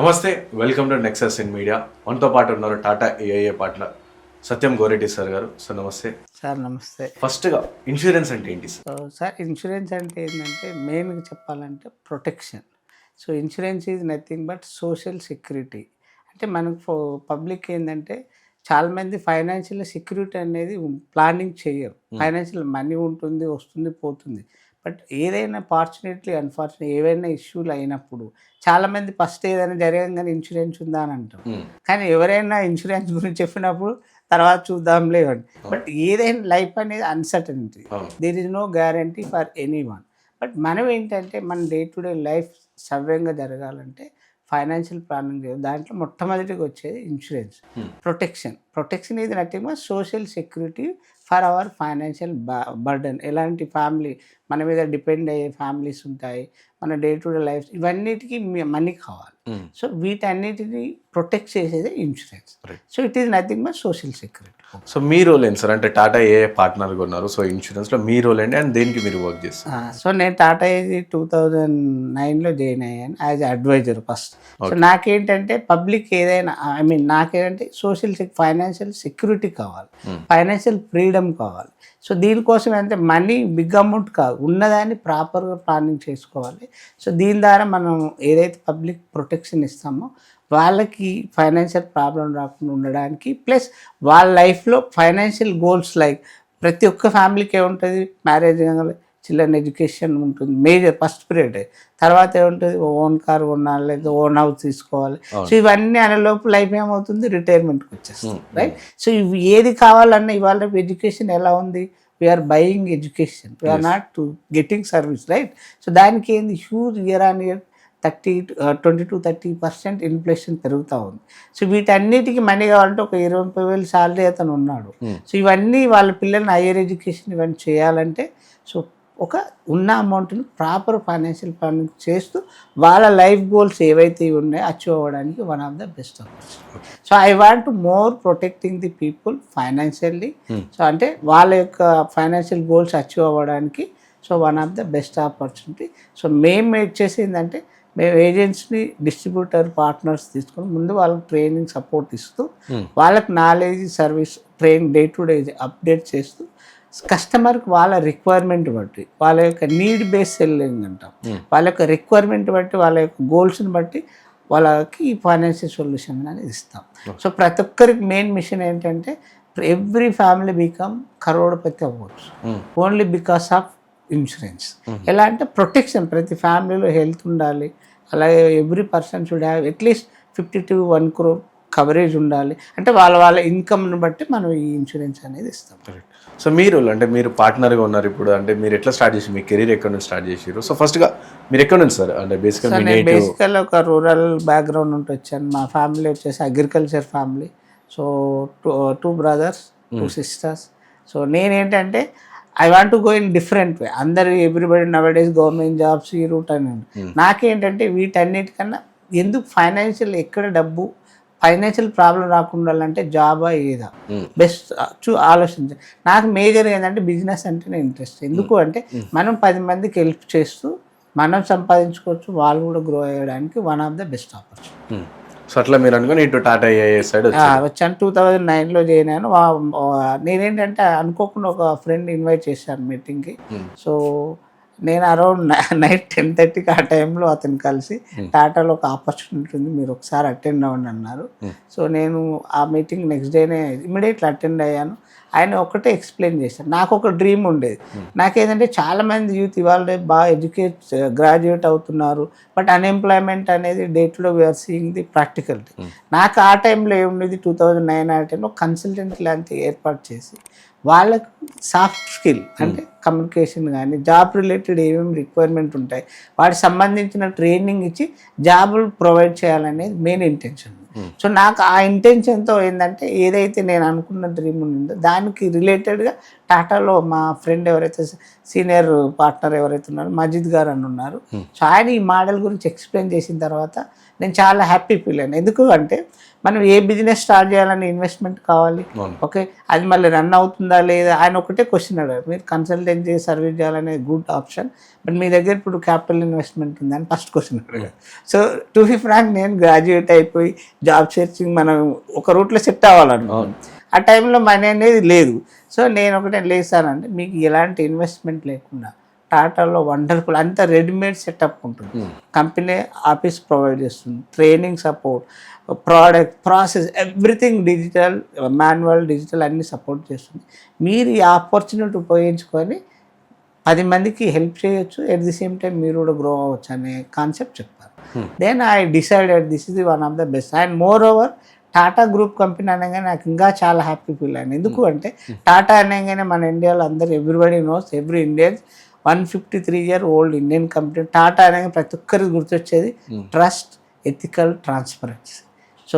నమస్తే, welcome to Nexus in media. మనతో పాటు ఉన్నారు టాటా ఏఐఏ పార్ట్నర్ సత్యం గోరెడ్డి సార్ గారు. సార్ నమస్తే. సార్ నమస్తే. ఫస్ట్గా ఇన్సూరెన్స్ అంటే ఏంటి సార్? సార్ ఇన్సూరెన్స్ అంటే ఏంటంటే మెయిన్గా చెప్పాలంటే protection. So insurance is nothing but social security. అంటే మనకు పబ్లిక్ ఏంటంటే చాలామంది ఫైనాన్షియల్ సెక్యూరిటీ అనేది ప్లానింగ్ చేయరు. ఫైనాన్షియల్ మనీ ఉంటుంది, వస్తుంది, పోతుంది. బట్ ఏదైనా ఫార్చునేట్లీ అన్ఫార్చునేట్ ఏవైనా ఇష్యూలు అయినప్పుడు చాలామంది ఫస్ట్ ఏదైనా జరగగానే ఇన్సూరెన్స్ ఉందా అని అంటారు. కానీ ఎవరైనా ఇన్సూరెన్స్ గురించి చెప్పినప్పుడు తర్వాత చూద్దాంలే అని. బట్ ఏదైనా లైఫ్ అనేది uncertainty, there is no guarantee for anyone. But మనం ఏంటంటే మన డే టు డే లైఫ్ సవ్యంగా జరగాలంటే ఫైనాన్షియల్ ప్లానింగ్ చేయాలి. దాంట్లో మొట్టమొదటిగా వచ్చేది ఇన్సూరెన్స్. ప్రొటెక్షన్ ఇది nothing but social security for our financial burden. ఎలాంటి ఫ్యామిలీ మన మీద డిపెండ్ అయ్యే ఫ్యామిలీస్ ఉంటాయి, మన డే టు డే లైఫ్, ఇవన్నిటికీ మనీ కావాలి. సో వీటన్నిటిని ప్రొటెక్ట్ చేసేది insurance. So it is nothing but social security. So మీ రోల్ ఏంటి సార్? అంటే టాటా ఏ పార్ట్నర్గా ఉన్నారు, సో ఇన్సూరెన్స్లో మీ రోల్ ఏంటి అండ్ దేనికి మీరు వర్క్ చేస్తారు? సో నేను టాటా ఏది 2009లో జాయిన్ అయ్యాను యాజ్ అడ్వైజర్ ఫస్ట్. సో నాకేంటంటే పబ్లిక్ ఏదైనా నాకేంటంటే ఫైనాన్షియల్ సెక్యూరిటీ కావాలి, ఫైనాన్షియల్ ఫ్రీడమ్ కావాలి. సో దీనికోసం అంటే మనీ బిగ్ అమౌంట్ కాదు, ఉన్నదాన్ని ప్రాపర్గా ప్లానింగ్ చేసుకోవాలి. సో దీని ద్వారా మనం ఏదైతే పబ్లిక్ ప్రొటెక్షన్ ఇస్తామో వాళ్ళకి ఫైనాన్షియల్ ప్రాబ్లం రాకుండా ఉండడానికి, ప్లస్ వాళ్ళ లైఫ్లో ఫైనాన్షియల్ గోల్స్ లైక్ ప్రతి ఒక్క ఫ్యామిలీకి ఏముంటుంది, మ్యారేజ్ చిల్డ్రన్ ఎడ్యుకేషన్ ఉంటుంది, మేజర్ ఫస్ట్ పీరియడ్. తర్వాత ఏముంటుంది, ఓన్ కార్ కొనాలి, లేదా ఓన్ హౌస్ తీసుకోవాలి. సో ఇవన్నీ అనేలోపు లైఫ్ ఏమవుతుంది, రిటైర్మెంట్కి వచ్చేస్తుంది, రైట్? సో ఇవి ఏది కావాలన్నా ఇవాళ ఎడ్యుకేషన్ ఎలా ఉంది, we're buying education, we're not to getting service, right? So దానికి ఏంది huge year on year 20-30% inflation పెరుగుతూ ఉంది. సో వీటన్నిటికీ మనీ కావాలంటే ఒక 20,000 శాలరీ అతను ఉన్నాడు. సో ఇవన్నీ వాళ్ళ పిల్లల్ని హైయర్ ఎడ్యుకేషన్ ఇవన్నీ చేయాలంటే సో ఒక ఉన్న అమౌంట్ని ప్రాపర్ ఫైనాన్షియల్ ప్లానింగ్ చేస్తూ వాళ్ళ లైఫ్ గోల్స్ ఏవైతే ఉన్నాయో అచీవ్ అవ్వడానికి one of the best opportunity. So I want more protecting the people financially. So అంటే వాళ్ళ యొక్క ఫైనాన్షియల్ గోల్స్ అచీవ్ అవ్వడానికి so one of the best opportunity. So మేము వచ్చేసి ఏంటంటే మేము ఏజెంట్స్ని, డిస్ట్రిబ్యూటర్ పార్ట్నర్స్ తీసుకొని ముందు వాళ్ళకి ట్రైనింగ్ సపోర్ట్ ఇస్తూ వాళ్ళకి knowledge service training day to day update చేస్తూ కస్టమర్కి వాళ్ళ రిక్వైర్మెంట్ బట్టి, వాళ్ళ యొక్క నీడ్ బేస్ సెల్లింగ్ అంటాం, వాళ్ళ యొక్క రిక్వైర్మెంట్ బట్టి, వాళ్ళ యొక్క గోల్స్ని బట్టి వాళ్ళకి ఈ ఫైనాన్షియల్ సొల్యూషన్ అనేది ఇస్తాం. సో ప్రతి ఒక్కరికి మెయిన్ మిషన్ ఏంటంటే ఎవ్రీ ఫ్యామిలీ బికమ్ కరోడపతి అవ్వచ్చు ఓన్లీ బికాస్ ఆఫ్ ఇన్సూరెన్స్. ఎలా అంటే ప్రొటెక్షన్, ప్రతి ఫ్యామిలీలో హెల్త్ ఉండాలి, అలాగే every person should have at least 50 to 1 crore coverage ఉండాలి. అంటే వాళ్ళ ఇన్కమ్ని బట్టి మనం ఈ ఇన్సూరెన్స్ అనేది ఇస్తాం. సో మీరు అంటే మీరు పార్ట్నర్గా ఉన్నారు ఇప్పుడు, అంటే మీరు ఎట్లా స్టార్ట్ చేసి మీ కెరీర్ ఎక్కడ నుంచి స్టార్ట్ చేసారు? సో ఫస్ట్గా మీరు ఎక్కడ నుంచి సార్? అంటే బేసికల్ ఒక రూరల్ బ్యాక్గ్రౌండ్ నుండి వచ్చాను. మా ఫ్యామిలీ వచ్చేసి agriculture family. So 2 brothers 2 sisters. So నేనేంటంటే I want to go in different way. అందరు ఎవ్రీబడి నవడేస్ గవర్నమెంట్ జాబ్స్ ఈ రూట్ అని. నాకేంటంటే వీటన్నిటికన్నా ఎందుకు ఫైనాన్షియల్ ఎక్కడ డబ్బు ఫైనాన్షియల్ ప్రాబ్లం రాకుండా అంటే జాబా ఏదా బెస్ట్ ఆలోచించాలి. నాకు మేజర్ ఏంటంటే బిజినెస్ అంటేనే ఇంట్రెస్ట్. ఎందుకు అంటే మనం 10 మందికి హెల్ప్ చేస్తూ మనం సంపాదించుకోవచ్చు, వాళ్ళు కూడా గ్రో అయ్యడానికి one of the best opportunity. So అట్లా మీరు అనుకుని ఇటు టాటా ఏఐఏ సైడ్ వచ్చాను. 2009లో జాయిన్ అయ్యాను. నేనేంటంటే అనుకోకుండా ఒక ఫ్రెండ్ ఇన్వైట్ చేశాను మీటింగ్కి. సో నేను అరౌండ్ నైట్ 10:30కి ఆ టైంలో అతను కలిసి టాటాలో ఒక ఆపర్చునిటీ ఉంది, మీరు ఒకసారి అటెండ్ అవ్వండి అన్నారు. సో నేను ఆ మీటింగ్ నెక్స్ట్ డేనే ఇమీడియట్లీ అటెండ్ అయ్యాను. ఆయన ఒకటే ఎక్స్ప్లెయిన్ చేశాను. నాకు ఒక డ్రీమ్ ఉండేది. నాకేంటంటే చాలామంది యూత్ ఇవాళ బాగా గ్రాడ్యుయేట్ అవుతున్నారు, బట్ అన్ఎంప్లాయ్మెంట్ అనేది day to day we are seeing the practicality. నాకు ఆ టైంలో ఏముండేది, 2009 ఆ టైంలో కన్సల్టెంట్ లాంటి ఏర్పాటు చేసి వాళ్ళకు సాఫ్ట్ స్కిల్ అంటే కమ్యూనికేషన్ కానీ జాబ్ రిలేటెడ్ ఏమేమి రిక్వైర్మెంట్ ఉంటాయి వాటికి సంబంధించిన ట్రైనింగ్ ఇచ్చి జాబులు ప్రొవైడ్ చేయాలనేది మెయిన్ ఇంటెన్షన్. సో నాకు ఆ ఇంటెన్షన్తో ఏంటంటే ఏదైతే నేను అనుకున్న డ్రీమ్ ఉందో దానికి రిలేటెడ్గా టాటాలో మా ఫ్రెండ్ ఎవరైతే సీనియర్ పార్ట్నర్ ఎవరైతే ఉన్నారో మజిద్ గారు అని ఉన్నారు. సో ఆయన ఈ మోడల్ గురించి ఎక్స్ప్లెయిన్ చేసిన తర్వాత నేను చాలా హ్యాపీ ఫీల్ అయ్యాను. ఎందుకు అంటే మనం ఏ బిజినెస్ స్టార్ట్ చేయాలని ఇన్వెస్ట్మెంట్ కావాలి, ఓకే, అది మళ్ళీ రన్ అవుతుందా లేదా. ఆయన ఒకటే క్వశ్చన్ అడిగారు, మీరు కన్సల్టెన్సీ సర్వీస్ చేయాలనే గుడ్ ఆప్షన్, బట్ మీ దగ్గర ఇప్పుడు క్యాపిటల్ ఇన్వెస్ట్మెంట్ ఉందని ఫస్ట్ క్వశ్చన్ అడిగారు. సో టు బి ఫ్రాంక్, నేను గ్రాడ్యుయేట్ అయిపోయి జాబ్ సెర్చింగ్ మనం ఒక రూట్లో సెట్ అవ్వాలనుకున్నాను. ఆ టైంలో మనీ అనేది లేదు. సో నేను ఒకటే లేసానంటే, మీకు ఎలాంటి ఇన్వెస్ట్మెంట్ లేకుండా టాటాలో వండర్ఫుల్ అంతా రెడీమేడ్ సెటప్ ఉంటుంది. కంపెనీ ఆఫీస్ ప్రొవైడ్ చేస్తుంది, training support, product, process, everything digital, manual, digital అన్నీ సపోర్ట్ చేస్తుంది. మీరు ఈ ఆపర్చునిటీ ఉపయోగించుకొని 10 మందికి హెల్ప్ చేయొచ్చు, ఎట్ ది సేమ్ టైం మీరు కూడా గ్రో అవ్వచ్చు అనే కాన్సెప్ట్ చెప్పారు. Then I decided this is one of the best. And moreover Tata group company అనగానే నాకు ఇంకా చాలా హ్యాపీ ఫీల్ అయ్యాను. ఎందుకు అంటే టాటా అనగానే మన ఇండియాలో అందరూ everybody knows, every Indian, 153-year-old Indian company. Tata అనగానే ప్రతి ఒక్కరికి గుర్తొచ్చేది trust, ethical, transparency. So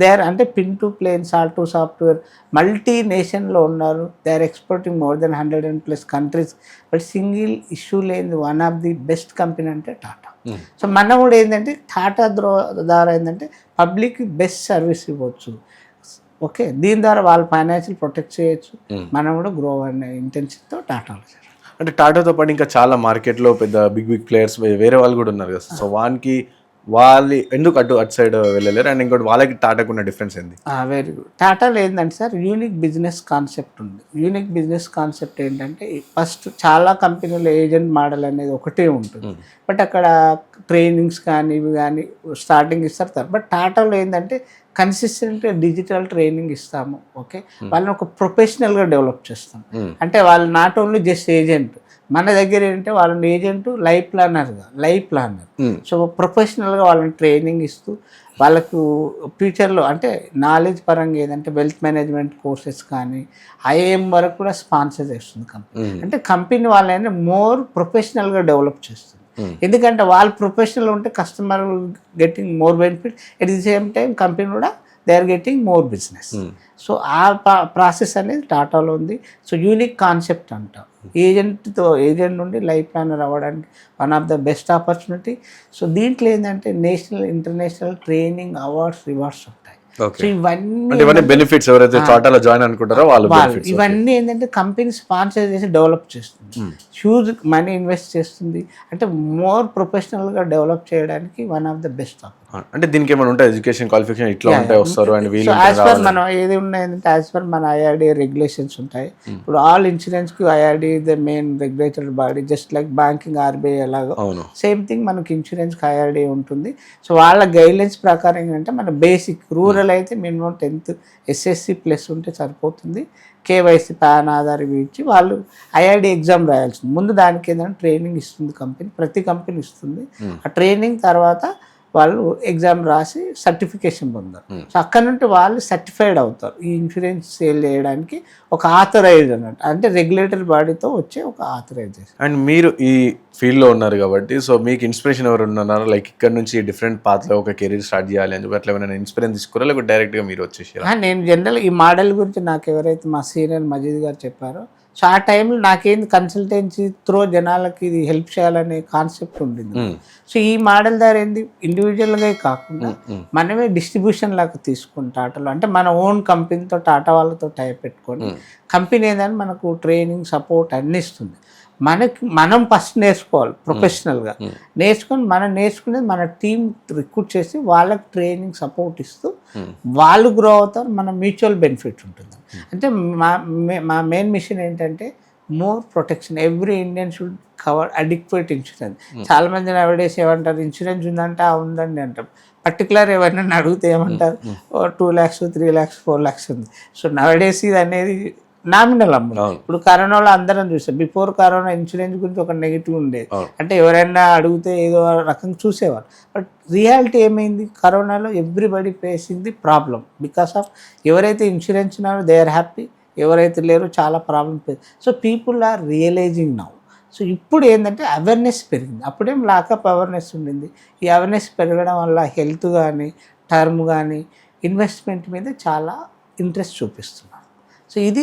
they are అంటే pin to plane, salt to software, multi నేషన్లో ఉన్నారు. They are exporting more than 100+ countries. But single issue లేని one of the best company అంటే Tata. So మనం కూడా ఏంటంటే టాటా ద్వారా ఏంటంటే పబ్లిక్ బెస్ట్ సర్వీస్ ఇవ్వచ్చు, ఓకే, దీని ద్వారా వాళ్ళు ఫైనాన్షియల్ ప్రొటెక్ట్ చేయొచ్చు, మనం కూడా గ్రో అనే ఇంటెన్షన్తో టాటాలో. అంటే టాటాతో పాటు ఇంకా చాలా మార్కెట్లో పెద్ద బిగ్ ప్లేయర్స్ వేరే వాళ్ళు కూడా ఉన్నారు కదా. సో వానికి వాళ్ళు ఎందుకు అటు సైడ్ వెళ్ళలేరు? అండ్ ఇంకోటి వాళ్ళకి టాటాకు ఉన్న డిఫరెన్స్ ఏంది? Very good. టాటాలో ఏంటంటే సార్, యూనిక్ బిజినెస్ కాన్సెప్ట్ ఉంది. యూనిక్ బిజినెస్ కాన్సెప్ట్ ఏంటంటే, ఫస్ట్ చాలా కంపెనీలో ఏజెంట్ మోడల్ అనేది ఒకటే ఉంటుంది, బట్ అక్కడ ట్రైనింగ్స్ కానీ ఇవి కానీ స్టార్టింగ్ ఇస్తారు. బట్ టాటాలో ఏంటంటే కన్సిస్టెంట్గా డిజిటల్ ట్రైనింగ్ ఇస్తాము, ఓకే, వాళ్ళని ఒక ప్రొఫెషనల్గా డెవలప్ చేస్తాం. అంటే వాళ్ళు నాట్ ఓన్లీ జస్ట్ ఏజెంట్, మన దగ్గర ఏంటంటే వాళ్ళని ఏజెంట్ లైఫ్ ప్లానర్. సో ప్రొఫెషనల్గా వాళ్ళని ట్రైనింగ్ ఇస్తూ వాళ్ళకు ఫ్యూచర్లో అంటే నాలెడ్జ్ పరంగా ఏదంటే వెల్త్ మేనేజ్మెంట్ కోర్సెస్ కానీ ఐఏఎం వరకు కూడా స్పాన్సర్ చేస్తుంది కంపెనీ. అంటే కంపెనీ వాళ్ళని మోర్ ప్రొఫెషనల్గా డెవలప్ చేస్తుంది. ఎందుకంటే వాళ్ళు ప్రొఫెషనల్ ఉంటే customer getting more benefit, at the same time company కూడా they are getting more business. So ఆ ప్రాసెస్ అనేది టాటాలో ఉంది. సో యూనిక్ కాన్సెప్ట్ అంటాం. ఏజెంట్ నుండి లైఫ్ ప్లానర్ అవ్వడానికి one of the best opportunity. So దీంట్లో ఏంటంటే national, international training awards, rewards ఉంటాయి. సో ఇవన్నీ బెనిఫిట్స్ ఎవరైతే టాటాలో జాయిన్ అనుకుంటారో వాళ్ళు ఇవన్నీ ఏంటంటే కంపెనీ స్పాన్సర్ చేసి డెవలప్ చేస్తుంది, హ్యూజ్ మనీ ఇన్వెస్ట్ చేస్తుంది. అంటే మోర్ ప్రొఫెషనల్గా డెవలప్ చేయడానికి వన్ ఆఫ్ ద బెస్ట్. అంటే దీనికి ఏమైనా ఉంటాయి ఎడ్యుకేషన్ క్వాలిఫికేషన్ ఇట్లా ఉంటాయి వస్తారు అండ్ వీళ్ళు యాజ్ పర్ మనం ఏది ఉన్నాయంటే యాజ్ పర్ మన ఐఆర్డీ రెగ్యులేషన్స్ ఉంటాయి. ఇప్పుడు ఆల్ ఇన్సూరెన్స్కి IRD the main regulatory body, just like banking RBI ఎలాగో సేమ్ థింగ్ మనకి ఇన్సూరెన్స్కి ఐఆర్డీ ఉంటుంది. సో వాళ్ళ గైడ్లైన్స్ ప్రకారం ఏంటంటే మన బేసిక్ రూరల్ అయితే మినిమం 10th SSC ప్లస్ ఉంటే సరిపోతుంది. కేవైసీ, పాన్, ఆధార్ ఇవి ఇచ్చి వాళ్ళు ఐఆర్డీ ఎగ్జామ్ రాయాల్సింది. ముందు దానికి ఏంటంటే ట్రైనింగ్ ఇస్తుంది కంపెనీ, ప్రతి కంపెనీ ఇస్తుంది. ఆ ట్రైనింగ్ తర్వాత వాళ్ళు ఎగ్జామ్ రాసి సర్టిఫికేషన్ పొందారు. సో అక్కడ నుండి వాళ్ళు సర్టిఫైడ్ అవుతారు ఈ ఇన్సూరెన్స్ సేల్ చేయడానికి. ఒక ఆథరైజ్ అన్నట్టు, అంటే రెగ్యులేటరీ బాడీతో వచ్చే ఒక ఆథరైజేషన్. అండ్ మీరు ఈ ఫీల్డ్లో ఉన్నారు కాబట్టి, సో మీకు ఇన్స్పిరేషన్ ఎవరు ఉన్నారు? లైక్ ఇక్కడ నుంచి డిఫరెంట్ పాత్లో ఒక కెరీర్ స్టార్ట్ చేయాలి అని చెప్పి అట్లా ఏమైనా ఇన్స్పిరేషన్ తీసుకురా, లేకపోతే డైరెక్ట్గా మీరు వచ్చేసారా? నేను జనరల్ ఈ మోడల్ గురించి నాకు ఎవరైతే మా సీనియర్ మజీద్ గారు చెప్పారో, సో ఆ టైంలో నాకేంది కన్సల్టెన్సీ త్రో జనాలకి ఇది హెల్ప్ చేయాలనే కాన్సెప్ట్ ఉండింది. సో ఈ మోడల్ ద్వారా ఏంది ఇండివిజువల్గా కాకుండా మనమే డిస్ట్రిబ్యూషన్ లాగా తీసుకుని టాటాలో, అంటే మన ఓన్ కంపెనీతో టాటా వాళ్ళతో టైప్ పెట్టుకొని కంపెనీ ఏంటంటే మనకు ట్రైనింగ్, సపోర్ట్ అన్నీ ఇస్తుంది. మనం ఫస్ట్ నేర్చుకోవాలి ప్రొఫెషనల్గా, నేర్చుకునేది మన టీం రిక్రూట్ చేసి వాళ్ళకి ట్రైనింగ్, సపోర్ట్ ఇస్తూ వాళ్ళు గ్రో అవుతారు, మన మ్యూచువల్ బెనిఫిట్ ఉంటుంది. అంటే మా మెయిన్ మిషన్ ఏంటంటే more protection. Every Indian should cover adequate insurance. చాలామంది నవడేస్ ఏమంటారు, ఇన్సూరెన్స్ ఉందంటే ఉందండి అంటారు. పర్టికులర్ ఎవరైనా అడిగితే ఏమంటారు, 2 lakhs, 3 lakhs, 4 lakhs ఉంది. సో నవడేస్ ఇది అనేది నామినల్ అమ్మ. ఇప్పుడు కరోనాలో అందరం చూసాం, బిఫోర్ కరోనా ఇన్సూరెన్స్ గురించి ఒక నెగిటివ్ ఉండేది, అంటే ఎవరైనా అడిగితే ఏదో రకంగా చూసేవారు. బట్ రియాలిటీ ఏమైంది, కరోనాలో everybody facing the problem because of ఎవరైతే ఇన్సూరెన్స్ ఉన్నారో దే ఆర్ హ్యాపీ, ఎవరైతే లేరో చాలా problem. So people are realising now. So ఇప్పుడు ఏంటంటే అవేర్నెస్ పెరిగింది, అప్పుడేం లాకప్ అవేర్నెస్ ఉండింది. ఈ అవేర్నెస్ పెరగడం వల్ల హెల్త్ కానీ, టర్మ్ కానీ, ఇన్వెస్ట్మెంట్ మీద చాలా ఇంట్రెస్ట్ చూపిస్తున్నారు. సో ఇది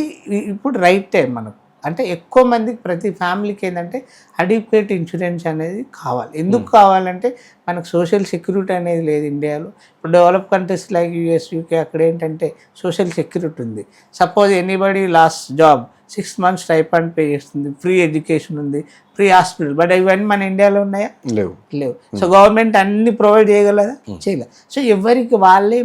ఇప్పుడు రైట్ టైం మనకు. అంటే ఎక్కువ మందికి ప్రతి ఫ్యామిలీకి ఏంటంటే అడిక్వేట్ ఇన్సూరెన్స్ అనేది కావాలి. ఎందుకు కావాలంటే మనకు సోషల్ సెక్యూరిటీ అనేది లేదు ఇండియాలో. ఇప్పుడు develop countries like US, UK అక్కడ ఏంటంటే సోషల్ సెక్యూరిటీ ఉంది. Suppose anybody last job 6 months stipend pay చేస్తుంది, ఫ్రీ ఎడ్యుకేషన్ ఉంది, ఫ్రీ హాస్పిటల్. బట్ ఇవన్నీ మన ఇండియాలో ఉన్నాయా? లేవు. సో గవర్నమెంట్ అన్ని ప్రొవైడ్ చేయగలదా? చేయలేదు. సో ఎవరికి వాళ్ళే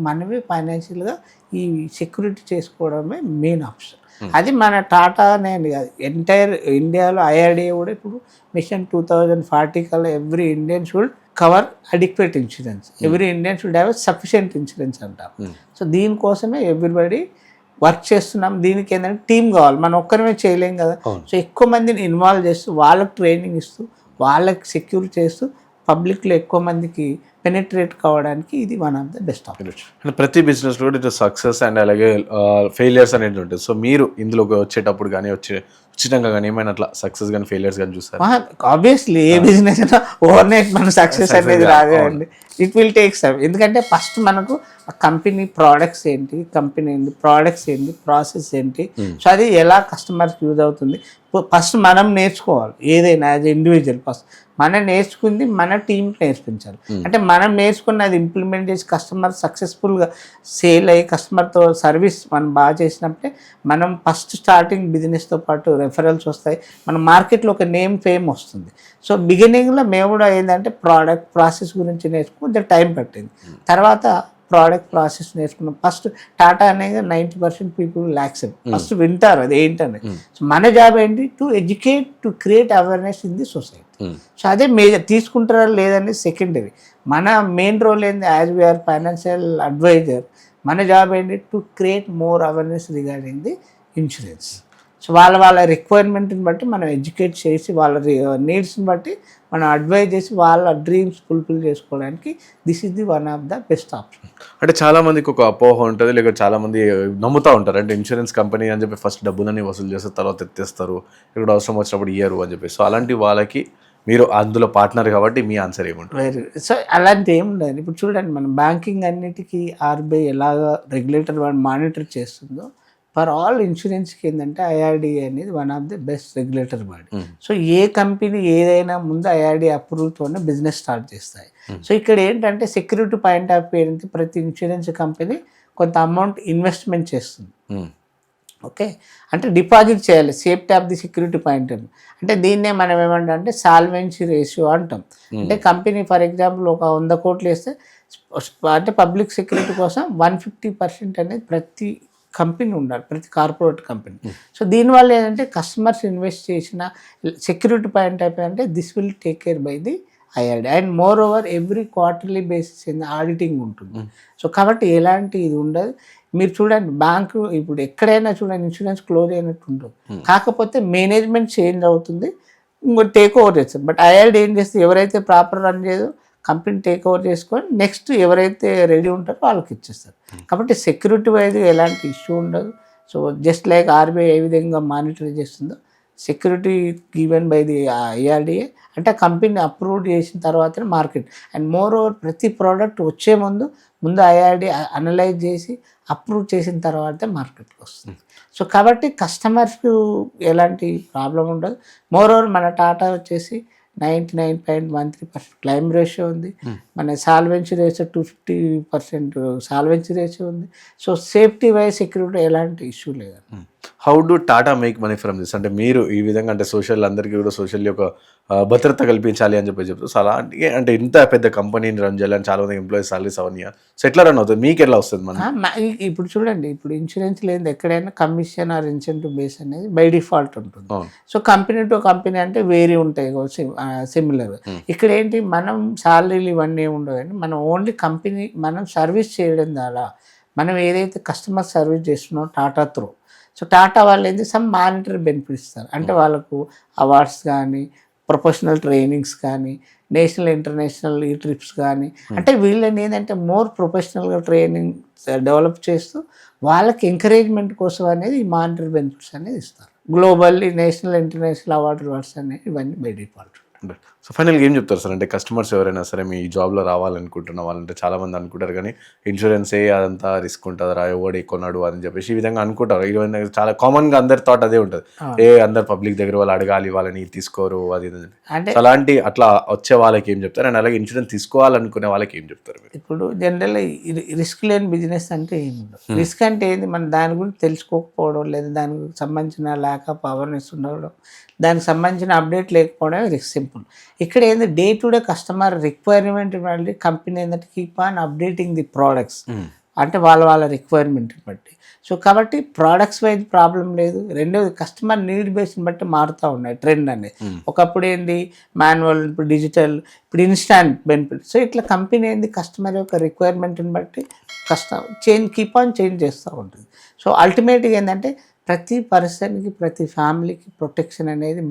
మనమే ఫైనాన్షియల్గా ఈ సెక్యూరిటీ చేసుకోవడమే మెయిన్ ఆప్షన్. అది మన టాటా అనేది కాదు, ఎంటైర్ ఇండియాలో ఐఆర్డీఏ కూడా ఇప్పుడు మిషన్ 2040 కల్లా every Indian should cover adequate insurance, every Indian should have sufficient insurance అంటాం. సో దీనికోసమే ఎవ్రీబడి వర్క్ చేస్తున్నాం. దీనికి ఏంటంటే టీం కావాలి, మనం ఒక్కరిమే చేయలేం కదా. సో ఎక్కువ మందిని ఇన్వాల్వ్ చేస్తూ వాళ్ళకి ట్రైనింగ్ ఇస్తూ వాళ్ళకి సెక్యూర్ చేస్తూ పబ్లిక్లో ఎక్కువ మందికి పెనిట్రేట్ కావడానికి ఇది one of the best option. అంటే ప్రతి బిజినెస్ కూడా ఇటు సక్సెస్ అండ్ అలాగే ఫెయిలియర్స్ అనేది ఉంటుంది. సో మీరు ఇందులోకి వచ్చేటప్పుడు కానీ ఉచితంగా కానీ ఏమైనా అట్లా సక్సెస్ కానీ ఫెయిలియర్స్ కానీ చూస్తారు? ఆబ్వియస్లీ ఏ బిజినెస్ అయినా ఓవర్ నైట్ మన సక్సెస్ అనేది రాదు అండి. It will take time. ఎందుకంటే ఫస్ట్ మనకు కంపెనీ ప్రోడక్ట్స్ ఏంటి, కంపెనీ ఏంటి, ప్రోడక్ట్స్ ఏంటి, ప్రాసెస్ ఏంటి, సో అది ఎలా కస్టమర్కి యూజ్ అవుతుంది ఫస్ట్ మనం నేర్చుకోవాలి. ఏదైనా యాజ్ ఇండివిజువల్ ఫస్ట్ మనం నేర్చుకుంది మన టీంకి నేర్పించాలి. అంటే మనం నేర్చుకున్నది ఇంప్లిమెంట్ చేసి కస్టమర్ సక్సెస్ఫుల్గా సేల్ అయ్యి కస్టమర్తో సర్వీస్ మనం బాగా చేసినప్పుడే మనం ఫస్ట్ స్టార్టింగ్ బిజినెస్తో పాటు రెఫరల్స్ వస్తాయి, మన మార్కెట్లో ఒక నేమ్ ఫేమ్ వస్తుంది. సో బిగినింగ్లో మేము కూడా ఏంటంటే ప్రోడక్ట్ ప్రాసెస్ గురించి నేర్చుకుని కొంచెం టైం పట్టింది. తర్వాత ప్రోడక్ట్ ప్రాసెస్ నేర్చుకున్నాం. ఫస్ట్ టాటా అనేది 90% పీపుల్ యాక్సెప్ట్, ఫస్ట్ వింటారు అది ఏంటనేది. సో మన జాబ్ ఏంటి? To educate, to create awareness in the society. So అదే మేజర్. తీసుకుంటారా లేదని సెకండరీ. మన మెయిన్ రోల్ ఏంది? యాజ్ వీఆర్ ఫైనాన్షియల్ అడ్వైజర్, మన జాబ్ ఏంటి? To create more awareness regarding the insurance. So వాళ్ళ రిక్వైర్మెంట్ని బట్టి మనం ఎడ్యుకేట్ చేసి వాళ్ళ నీడ్స్ని బట్టి మనం అడ్వైజ్ చేసి వాళ్ళ డ్రీమ్స్ ఫుల్ఫిల్ చేసుకోవడానికి this is the one of the best option. అంటే చాలా మందికి ఒక అపోహ ఉంటుంది, లేక చాలా మంది నమ్ముతూ ఉంటారు. అంటే ఇన్సూరెన్స్ కంపెనీ అని చెప్పి ఫస్ట్ డబ్బులన్నీ వసూలు చేస్తారు, తర్వాత ఎత్తేస్తారు, ఇక్కడ అవసరం వచ్చినప్పుడు ఇయ్యరు అని చెప్పి. సో అలాంటి వాళ్ళకి మీరు అందులో పార్ట్నర్ కాబట్టి మీ ఆన్సర్ ఏముంటుంది? సో అలాంటి ఏముండదు. ఇప్పుడు చూడండి, మనం బ్యాంకింగ్ అన్నిటికీ ఆర్బీఐ ఎలాగ రెగ్యులేటర్ మానిటర్ చేస్తుందో ఫర్ ఆల్ ఇన్సూరెన్స్కి ఏంటంటే ఐఆర్డీఏ అనేది one of the best regulator body. So A company ఏదైనా ముందు ఐఆర్డీఏ అప్రూవ్తోనే బిజినెస్ స్టార్ట్ చేస్తాయి. సో ఇక్కడ ఏంటంటే సెక్యూరిటీ పాయింట్ ఆఫ్ వ్యూ ఏంటి? ప్రతి ఇన్సూరెన్స్ కంపెనీ కొంత అమౌంట్ ఇన్వెస్ట్మెంట్ చేస్తుంది. ఓకే, అంటే డిపాజిట్ చేయాలి, safety of the security point. అంటే దీన్నే మనం ఏమంటే సాల్వెన్సీ రేషియో అంటాం. అంటే కంపెనీ ఫర్ ఎగ్జాంపుల్ ఒక 100 కోట్లు వేస్తే అంటే పబ్లిక్ సెక్యూరిటీ కోసం 150% అనేది ప్రతి కంపెనీ ఉండాలి, ప్రతి కార్పొరేట్ కంపెనీ. సో దీనివల్ల ఏంటంటే కస్టమర్స్ ఇన్వెస్ట్ చేసిన సెక్యూరిటీ పాయింట్ అయిపోయిందంటే this will take care by the IRD. And moreover every quarterly basis auditing ఉంటుంది. సో కాబట్టి ఎలాంటి ఇది ఉండదు. మీరు చూడండి, బ్యాంకు ఇప్పుడు ఎక్కడైనా చూడండి ఇన్సూరెన్స్ క్లోజ్ అయినట్టు ఉంటుంది, కాకపోతే మేనేజ్మెంట్ చేంజ్ అవుతుంది, ఇంకో టేక్ ఓవర్ చేస్తారు. బట్ ఐఆర్డీ ఏం చేస్తుంది? ఎవరైతే ప్రాపర్ రన్ చేయదో కంపెనీ టేక్ ఓవర్ చేసుకొని నెక్స్ట్ ఎవరైతే రెడీ ఉంటారో వాళ్ళకి ఇచ్చేస్తారు. కాబట్టి సెక్యూరిటీ వైజ్ ఎలాంటి ఇష్యూ ఉండదు. సో జస్ట్ లైక్ ఆర్బీఐ ఏ విధంగా మానిటర్ చేస్తుందో security given by the IRDA, అంటే కంపెనీ అప్రూవ్ చేసిన తర్వాతనే మార్కెట్. అండ్ మోర్ ఓవర్ ప్రతి ప్రోడక్ట్ వచ్చే ముందు ఐఆర్డీ అనలైజ్ చేసి అప్రూవ్ చేసిన తర్వాతే మార్కెట్కి వస్తుంది. సో కాబట్టి కస్టమర్స్కి ఎలాంటి ప్రాబ్లం ఉండదు. మోర్ ఓవర్ మన టాటా వచ్చేసి 99.13% క్లైమ్ రేషియో ఉంది. మన సాల్వెన్సీ రేషియో 250% సాల్వెన్సీ రేషియో ఉంది. సో సేఫ్టీ వైజ్ సెక్యూరిటీ ఎలాంటి ఇష్యూ లేదు. How do Tata make money from this? అంటే మీరు ఈ విధంగా అంటే సోషల్ అందరికీ కూడా సోషల్ యొక్క భద్రత కల్పించాలి అని చెప్పి చెప్తారు. సో అలాంటి అంటే ఇంత పెద్ద కంపెనీని రన్ చేయాలని చాలా మంది ఎంప్లాయీస్ సాలరీస్ అవన్నీ. సో ఎట్లా రన్ అవుతుంది, మీకు ఎలా వస్తుంది మన? ఇప్పుడు చూడండి, ఇప్పుడు ఇన్సూరెన్స్ లేదు ఎక్కడైనా కమిషన్ ఆర్ ఇన్సెంటివ్ బేస్ అనేది బై డిఫాల్ట్ ఉంటుంది. సో కంపెనీ టు కంపెనీ అంటే వేరే ఉంటాయి సిమిలర్. ఇక్కడ ఏంటి, మనం శాలరీలు ఇవన్నీ ఉండవండి. మనం ఓన్లీ కంపెనీ మనం సర్వీస్ చేయడం ద్వారా మనం ఏదైతే కస్టమర్ సర్వీస్ చేస్తున్నామో టాటా త్రూ. సో టాటా వాళ్ళు ఏంటి సమ్ మానిటరీ బెనిఫిట్స్ ఇస్తారు. అంటే వాళ్ళకు అవార్డ్స్ కానీ, ప్రొఫెషనల్ ట్రైనింగ్స్ కానీ, నేషనల్ ఇంటర్నేషనల్ ఈ ట్రిప్స్ కానీ, అంటే వీళ్ళని ఏంటంటే మోర్ ప్రొఫెషనల్గా ట్రైనింగ్ డెవలప్ చేస్తూ వాళ్ళకి ఎంకరేజ్మెంట్ కోసం అనేది ఈ మానిటరీ బెనిఫిట్స్ అనేది ఇస్తారు. గ్లోబల్లీ నేషనల్ ఇంటర్నేషనల్ అవార్డ్స్ అనేవి ఇవన్నీ బై డిఫాల్ట్. సో ఫైనల్గా ఏం చెప్తారు సార్? అంటే కస్టమర్స్ ఎవరైనా సరే మీ జాబ్లో రావాలనుకుంటున్న వాళ్ళంటే చాలామంది అనుకుంటారు కానీ ఇన్సూరెన్సే అదంతా రిస్క్ ఉంటుందిరా, ఎవడు కొన్నాడు అని చెప్పేసి ఈ విధంగా అనుకుంటారు. ఇవన్నీ చాలా కామన్గా అందరి థాట్ అదే ఉంటుంది. అందరు పబ్లిక్ దగ్గర వాళ్ళు అడగాలి, వాళ్ళని తీసుకోరు అది ఇది అని. అంటే సో అలాంటి అట్లా వచ్చే వాళ్ళకి ఏం చెప్తారు? అండ్ అలాగే ఇన్సూరెన్స్ తీసుకోవాలనుకునే వాళ్ళకి ఏం చెప్తారు మీరు? ఇప్పుడు జనరల్ రిస్క్ లేని బిజినెస్ అంటే ఏమి ఉండదు. రిస్క్ అంటే ఏంది, మనం దాని గురించి తెలుసుకోకపోవడం, లేదా దానికి సంబంధించిన ల్యాక్ ఆఫ్ అవేర్నెస్ ఉండడం, దానికి సంబంధించిన అప్డేట్ లేకపోవడం రిస్క్. సింపుల్. ఇక్కడ ఏంది, day to day customer requirement బట్టి కంపెనీ ఏంటంటే keep on updating the products, అంటే వాళ్ళ రిక్వైర్మెంట్ బట్టి. సో కాబట్టి ప్రోడక్ట్స్ వైజ్ ప్రాబ్లం లేదు. రెండోది కస్టమర్ నీడ్ బేస్ని బట్టి మారుతూ ఉన్నాయి ట్రెండ్ అనేది. ఒకప్పుడు ఏంది మాన్యువల్, ఇప్పుడు డిజిటల్, ఇప్పుడు ఇన్స్టాంట్ బెనిఫిట్. సో ఇట్లా కంపెనీ ఏంది కస్టమర్ యొక్క రిక్వైర్మెంట్ని బట్టి కీప్ ఆన్ చేంజ్ చేస్తూ ఉంటుంది. సో అల్టిమేట్గా ఏంటంటే ప్రతి పర్సన్కి, ప్రతి ఫ్యామిలీకి ప్రొటెక్షన్ అనేది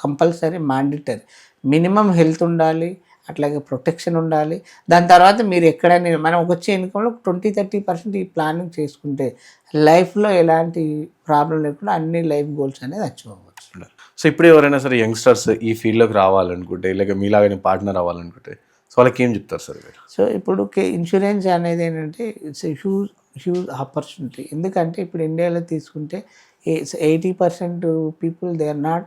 కంపల్సరీ, మ్యాండేటరీ. మినిమం హెల్త్ ఉండాలి, అట్లాగే ప్రొటెక్షన్ ఉండాలి. దాని తర్వాత మీరు ఎక్కడైనా మనం వచ్చే ఇన్కంలో 20-30% ఈ ప్లానింగ్ చేసుకుంటే లైఫ్లో ఎలాంటి ప్రాబ్లం లేకుండా అన్ని లైఫ్ గోల్స్ అనేది అచీవ్ అవ్వచ్చు. సో ఇప్పుడు ఎవరైనా సరే యంగ్స్టర్స్ ఈ ఫీల్డ్లోకి రావాలనుకుంటే, లేక మీలాగానే పార్ట్నర్ అవ్వాలనుకుంటే, సో వాళ్ళకి ఏం చెప్తారు సార్ మీరు? సో ఇప్పుడు ఇన్సూరెన్స్ అనేది ఏంటంటే ఇట్స్ హ్యూజ్ ఆపర్చునిటీ. ఎందుకంటే ఇప్పుడు ఇండియాలో తీసుకుంటే 80% people they are not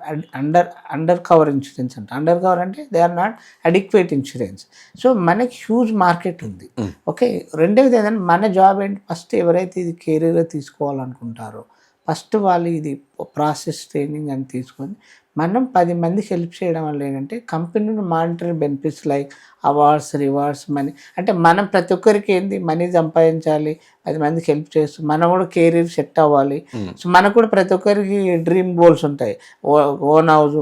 under cover insurance అంటే. అండర్ కవర్ అంటే they are not adequate insurance. So మనకి హ్యూజ్ మార్కెట్ ఉంది. ఓకే. రెండవది ఏంటంటే మన జాబ్ ఏంటి, ఫస్ట్ ఎవరైతే ఇది కెరీర్గా తీసుకోవాలనుకుంటారో ఫస్ట్ వాళ్ళు ఇది ప్రాసెస్ ట్రైనింగ్ అని తీసుకొని మనం 10 మందికి హెల్ప్ చేయడం వల్ల ఏంటంటే కంపెనీలో monetary benefits like awards, rewards, money. అంటే మనం ప్రతి ఒక్కరికి ఏంది మనీ సంపాదించాలి, 10 మందికి హెల్ప్ చేస్తూ మనం కూడా కెరీర్ సెట్ అవ్వాలి. సో మనకు కూడా ప్రతి ఒక్కరికి డ్రీమ్ గోల్స్ ఉంటాయి. ఓన్ హౌస్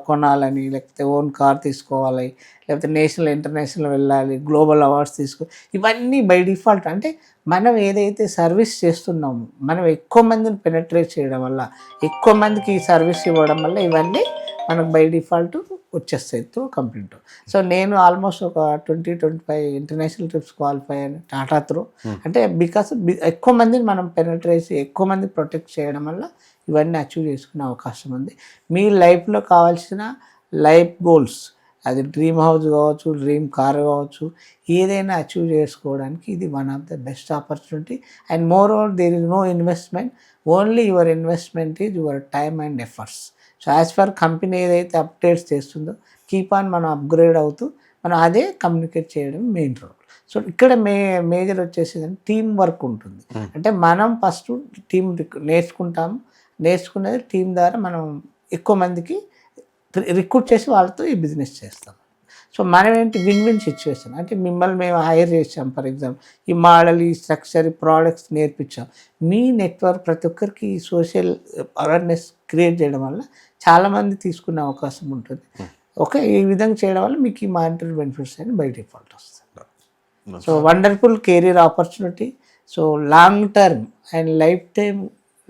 కొనాలని, లేకపోతే ఓన్ కార్ తీసుకోవాలి, లేకపోతే నేషనల్ ఇంటర్నేషనల్ వెళ్ళాలి, గ్లోబల్ అవార్డ్స్ ఇవన్నీ బై డిఫాల్ట్. అంటే మనం ఏదైతే సర్వీస్ చేస్తున్నామో మనం ఎక్కువ మందిని పెనట్రేట్ చేయడం వల్ల, ఎక్కువ మందికి ఈ సర్వీస్ ఇవ్వడం వల్ల ఇవన్నీ మనకు బై డిఫాల్ట్ వచ్చేస్తాయి త్రూ కంపెనీతో. సో నేను ఆల్మోస్ట్ ఒక 20-25 ఇంటర్నేషనల్ ట్రిప్స్ క్వాలిఫై అయ్యాను టాటా త్రూ. అంటే బికాస్ ఎక్కువ మందిని మనం పెనట్రేట్, ఎక్కువ మంది ప్రొటెక్ట్ చేయడం వల్ల ఇవన్నీ అచీవ్ చేసుకునే అవకాశం ఉంది. మీ లైఫ్లో కావాల్సిన లైఫ్ గోల్స్, అది డ్రీమ్ హౌస్ కావచ్చు, డ్రీమ్ కార్ కావచ్చు, ఏదైనా అచీవ్ చేసుకోవడానికి ఇది one of the best opportunity. And moreover there is no investment, only your investment is your time and efforts. So as for company ఏదైతే updates చేస్తుందో keep on మనం upgrade అవుతూ మనం అదే కమ్యూనికేట్ చేయడం మెయిన్ రోల్. సో ఇక్కడ major వచ్చేసి team work ఉంటుంది. అంటే మనం ఫస్ట్ టీం నేర్చుకుంటాము, నేర్చుకునేది టీం ద్వారా మనం ఎక్కువ మందికి రిక్రూట్ చేసి వాళ్ళతో ఈ బిజినెస్ చేస్తాం. సో మనం ఏంటి విన్ సిచ్యువేషన్. అంటే మిమ్మల్ని మేము హైర్ చేసాం, ఫర్ ఎగ్జాంపుల్ ఈ మోడల్, ఈ స్ట్రక్చర్, ఈ ప్రోడక్ట్స్ నేర్పించాం. మీ నెట్వర్క్ ప్రతి ఒక్కరికి ఈ సోషల్ అవేర్నెస్ క్రియేట్ చేయడం వల్ల చాలామంది తీసుకునే అవకాశం ఉంటుంది. ఓకే. ఈ విధంగా చేయడం వల్ల మీకు ఈ మానిటరీ బెనిఫిట్స్ అని బై డిఫాల్ట్ వస్తాయి. So wonderful career opportunity. So long term and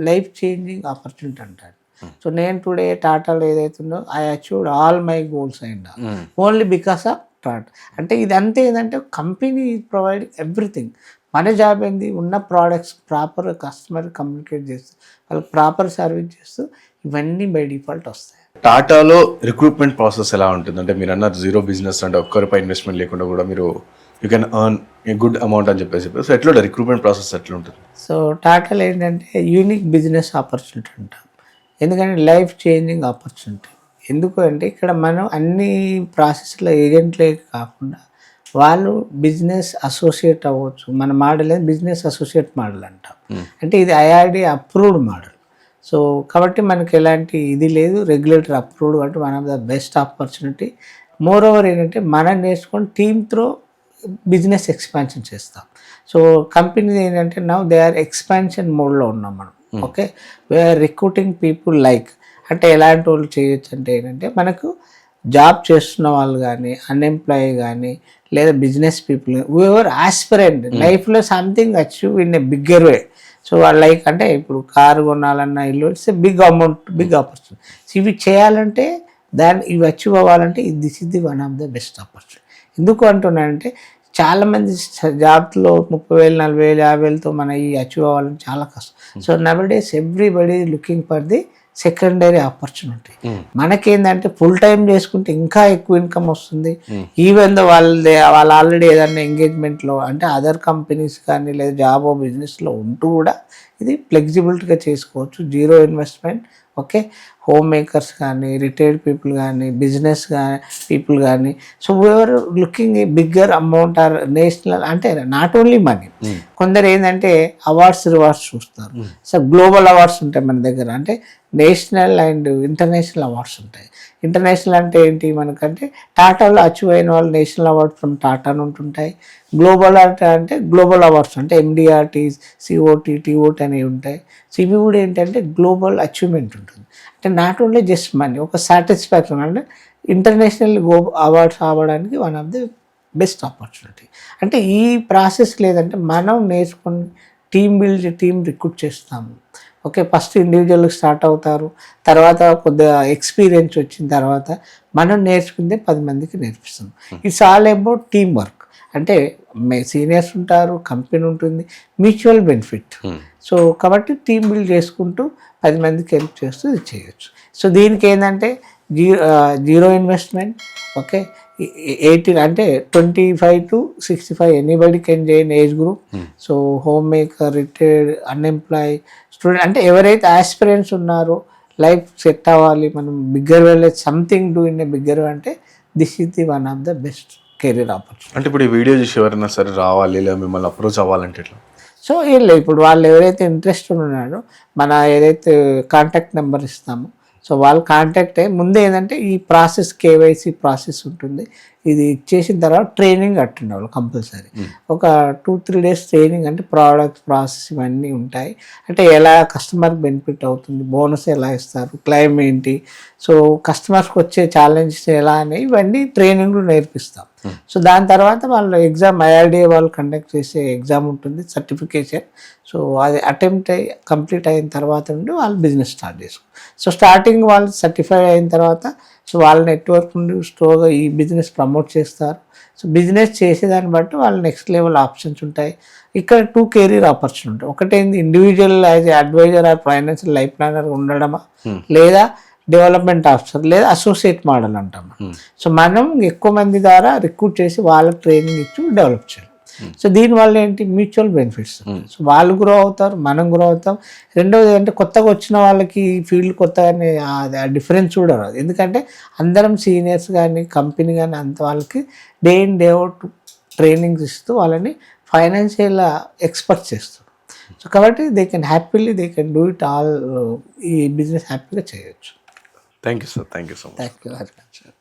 life changing opportunity అంటారు. సో నేను టుడే టాటాలో ఏదైతుందో I achieved all my goals and only because of Tata. అంటే ఇదంతా ఏంటంటే కంపెనీ ప్రొవైడ్ ఎవ్రీథింగ్. మన జాబ్ ఏంది, ఉన్న ప్రోడక్ట్స్ ప్రాపర్ కస్టమర్ కమ్యూనికేట్ చేస్తూ వాళ్ళకి ప్రాపర్ సర్వీస్ చేస్తూ ఇవన్నీ బై డిఫాల్ట్ వస్తాయి. టాటాలో రిక్రూట్మెంట్ ప్రాసెస్ ఎలా ఉంటుంది? అంటే మీరు అన్నారు జీరో బిజినెస్, అంటే ఒక్కరిపై ఇన్వెస్ట్మెంట్ లేకుండా కూడా మీరు you can earn a good amount అని చెప్పేసి. సో ఎట్లా రిక్రూట్మెంట్ ప్రాసెస్ ఎట్లా ఉంటుంది? సో టాటాలో ఏంటంటే యూనిక్ బిజినెస్ ఆపర్చునిటీ అంటాం. ఎందుకంటే లైఫ్ చేంజింగ్ ఆపర్చునిటీ. ఎందుకు అంటే ఇక్కడ మనం అన్ని ప్రాసెస్లో ఏజెంట్లే కాకుండా వాళ్ళు బిజినెస్ అసోసియేట్ అవ్వచ్చు. మన మోడల్ బిజినెస్ అసోసియేట్ మోడల్ అంటాం. అంటే ఇది ఐఆర్డి అప్రూవ్డ్ మోడల్. సో కాబట్టి మనకి ఎలాంటి ఇది లేదు, రెగ్యులేటరీ అప్రూవ్డ్, కాబట్టి one of the best opportunity. Moreover ఏంటంటే మనం నేర్చుకొని టీమ్ త్రూ బిజినెస్ ఎక్స్పాన్షన్ చేస్తాం. సో కంపెనీ ఏంటంటే నౌ దే ఆర్ ఎక్స్పాన్షన్ మోడ్లో ఉన్నాం మనం. Okay. We're recruiting people like, అంటే ఎలాంటి వాళ్ళు చేయొచ్చు అంటే ఏంటంటే మనకు జాబ్ చేస్తున్న వాళ్ళు కానీ, అన్ఎంప్లాయ్ కానీ, లేదా బిజినెస్ పీపుల్, ఎవర్ ఆస్పిరెంట్ లైఫ్లో something achieve in a bigger way. So like అంటే ఇప్పుడు కారు కొనాలన్నా, ఇల్లు, it's a big amount, big opportunity. So ఇవి చేయాలంటే ఇవి అచీవ్ అవ్వాలంటే this is the one of the best opportunity. ఎందుకు అంటున్నానంటే చాలామంది జాబ్లో 30,000, 40,000, 50,000తో మన ఈ అచీవ్ అవ్వాలని చాలా కష్టం. So now days everybody looking for the secondary opportunity. మనకేంటంటే ఫుల్ టైం చేసుకుంటే ఇంకా ఎక్కువ ఇన్కమ్ వస్తుంది. ఈవెన్ దో వాళ్ళు ఆల్రెడీ ఏదైనా ఎంగేజ్మెంట్లో అంటే అదర్ కంపెనీస్ కానీ లేదా జాబ్ బిజినెస్లో ఉంటూ కూడా ఇది ఫ్లెక్సిబిలిటీగా చేసుకోవచ్చు. Zero investment. Okay, home makers కానీ, రిటైర్డ్ పీపుల్ కానీ, బిజినెస్ పీపుల్ కానీ, so ever looking a bigger amount are national అంటే నాట్ ఓన్లీ మనీ. కొందరు ఏంటంటే అవార్డ్స్ రివార్డ్స్ చూస్తారు. సో గ్లోబల్ అవార్డ్స్ ఉంటాయి మన దగ్గర, అంటే నేషనల్ అండ్ ఇంటర్నేషనల్ అవార్డ్స్ ఉంటాయి. ఇంటర్నేషనల్ అంటే ఏంటి మనకంటే టాటాలో అచీవ్ అయిన వాళ్ళు నేషనల్ అవార్డ్ ఫ్రమ్ టాటా అని ఉంటుంటాయి. గ్లోబల్ అంటే గ్లోబల్ అవార్డ్స్ అంటే ఎండిఆర్టీ, సిఓటి, టీఓటి అనేవి ఉంటాయి. సో ఇవి కూడా ఏంటంటే గ్లోబల్ అచీవ్మెంట్ ఉంటుంది. అంటే నాట్ ఓన్లీ జస్ట్ మనీ, ఒక సాటిస్ఫాక్షన్ అంటే ఇంటర్నేషనల్ అవార్డ్స్ అవ్వడానికి one of the best opportunity. అంటే ఈ ప్రాసెస్ లేదంటే మనం నేర్చుకుని టీం రిక్రూట్ చేస్తాము. ఓకే, ఫస్ట్ ఇండివిజువల్గా స్టార్ట్ అవుతారు, తర్వాత కొద్దిగా ఎక్స్పీరియన్స్ వచ్చిన తర్వాత మనం నేర్చుకుందే 10 మందికి నేర్పిస్తాం. It's all about team work. అంటే సీనియర్స్ ఉంటారు, కంపెనీ ఉంటుంది, మ్యూచువల్ బెనిఫిట్. సో కాబట్టి టీమ్ బిల్డ్ చేసుకుంటూ 10 మందికి హెల్ప్ చేస్తూ ఇది చేయొచ్చు. సో దీనికి ఏంటంటే జీరో ఇన్వెస్ట్మెంట్. ఓకే, 18 అంటే 25 to 65 anybody can join age group. So home maker, retired, unemploy, student అంటే ఎవరైతే ఆస్పిరెంట్స్ ఉన్నారో లైఫ్ సెట్ అవ్వాలి, మనం బిగ్గర్ వెళ్ళే something do in a bigger అంటే this is the one of the best career opportunity. అంటే ఇప్పుడు ఈ వీడియో చూసి ఎవరైనా సరే రావాలి లేదా మిమ్మల్ని అప్రోచ్ అవ్వాలంటే ఎట్లా? సో ఏం లేదు, ఇప్పుడు వాళ్ళు ఎవరైతే ఇంట్రెస్టెడ్ ఉన్నారో మన ఏదైతే కాంటాక్ట్ నెంబర్ ఇస్తామో సో వాళ్ళు కాంటాక్ట్ అయ్యి ముందే ఏంటంటే ఈ ప్రాసెస్ కేవైసీ ప్రాసెస్ ఉంటుంది. ఇది చేసిన తర్వాత ట్రైనింగ్ అటెండ్ అవ్వాలి కంపల్సరీ. ఒక 2-3 days ట్రైనింగ్, అంటే ప్రోడక్ట్ ప్రాసెస్ ఇవన్నీ ఉంటాయి. అంటే ఎలా కస్టమర్ బెనిఫిట్ అవుతుంది, బోనస్ ఎలా ఇస్తారు, క్లైమ్ ఏంటి, సో కస్టమర్స్కి వచ్చే ఛాలెంజెస్ ఎలా అనేవి ఇవన్నీ ట్రైనింగ్లో నేర్పిస్తాం. సో దాని తర్వాత వాళ్ళు ఎగ్జామ్ ఐఆర్డిఏ వాళ్ళు కండక్ట్ చేసే ఎగ్జామ్ ఉంటుంది, సర్టిఫికేషన్. సో అది అటెంప్ట్ అయ్యి కంప్లీట్ అయిన తర్వాత నుండి వాళ్ళు బిజినెస్ స్టార్ట్ చేసుకో. సో స్టార్టింగ్ వాళ్ళు సర్టిఫై అయిన తర్వాత సో వాళ్ళ నెట్వర్క్ నుండి స్టోర్గా ఈ బిజినెస్ ప్రమోట్ చేస్తారు. సో బిజినెస్ చేసేదాన్ని బట్టి వాళ్ళ నెక్స్ట్ లెవెల్ ఆప్షన్స్ ఉంటాయి. ఇక్కడ 2 కెరీర్ ఆపర్చునిటీ. ఒకటేంది individual as advisor or financial life planner ఉండడమా, లేదా డెవలప్మెంట్ ఆఫీసర్, లేదా అసోసియేట్ మోడల్ అంటాం. సో మనం ఎక్కువ మంది ద్వారా రిక్రూట్ చేసి వాళ్ళకి ట్రైనింగ్ ఇచ్చి డెవలప్ చేయాలి. సో దీనివల్ల ఏంటి మ్యూచువల్ బెనిఫిట్స్. సో వాళ్ళు గ్రో అవుతారు, మనం గ్రో అవుతాం. రెండవది అంటే కొత్తగా వచ్చిన వాళ్ళకి ఫీల్డ్ కొత్తగానే ఆ డిఫరెన్స్ కూడా రాదు. ఎందుకంటే అందరం సీనియర్స్ కానీ కంపెనీ కానీ అంత వాళ్ళకి day in day out trainings ఇస్తూ వాళ్ళని ఫైనాన్షియల్ ఎక్స్పర్ట్ చేస్తారు. సో కాబట్టి they can do it all, ఈ బిజినెస్ హ్యాపీగా చేయొచ్చు. Thank you sir, thank you so much. Thank you very much.